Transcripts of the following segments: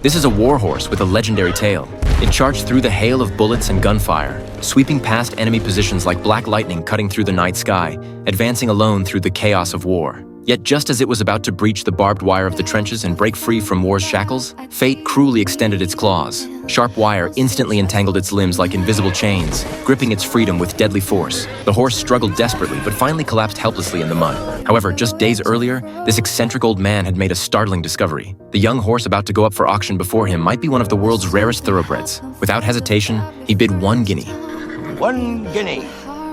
This is a warhorse with a legendary tale. It charged through the hail of bullets and gunfire, sweeping past enemy positions like black lightning cutting through the night sky, advancing alone through the chaos of war. Yet just as it was about to breach the barbed wire of the trenches and break free from war's shackles, fate cruelly extended its claws. Sharp wire instantly entangled its limbs like invisible chains, gripping its freedom with deadly force. The horse struggled desperately, but finally collapsed helplessly in the mud. However, just days earlier, this eccentric old man had made a startling discovery. The young horse about to go up for auction before him might be one of the world's rarest thoroughbreds. Without hesitation, he bid 1 guinea. 1 guinea.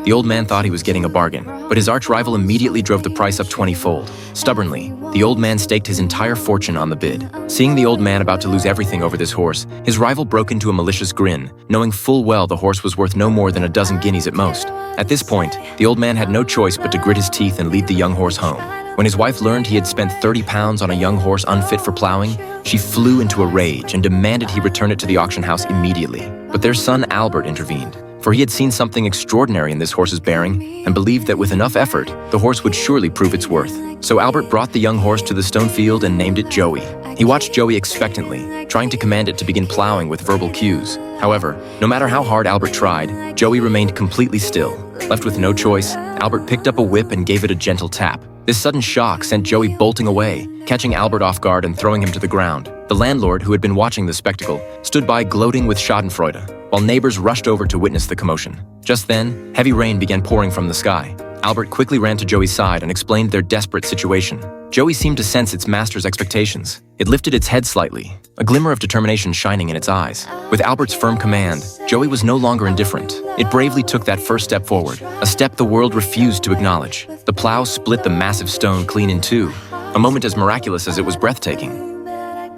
The old man thought he was getting a bargain, but his arch-rival immediately drove the price up 20-fold. Stubbornly, the old man staked his entire fortune on the bid. Seeing the old man about to lose everything over this horse, his rival broke into a malicious grin, knowing full well the horse was worth no more than a dozen guineas at most. At this point, the old man had no choice but to grit his teeth and lead the young horse home. When his wife learned he had spent 30 pounds on a young horse unfit for plowing, she flew into a rage and demanded he return it to the auction house immediately. But their son Albert intervened, for he had seen something extraordinary in this horse's bearing and believed that with enough effort, the horse would surely prove its worth. So Albert brought the young horse to the stone field and named it Joey. He watched Joey expectantly, trying to command it to begin plowing with verbal cues. However, no matter how hard Albert tried, Joey remained completely still. Left with no choice, Albert picked up a whip and gave it a gentle tap. This sudden shock sent Joey bolting away, catching Albert off guard and throwing him to the ground. The landlord, who had been watching the spectacle, stood by gloating with schadenfreude, while neighbors rushed over to witness the commotion. Just then, heavy rain began pouring from the sky. Albert quickly ran to Joey's side and explained their desperate situation. Joey seemed to sense its master's expectations. It lifted its head slightly, a glimmer of determination shining in its eyes. With Albert's firm command, Joey was no longer indifferent. It bravely took that first step forward, a step the world refused to acknowledge. The plow split the massive stone clean in two, a moment as miraculous as it was breathtaking.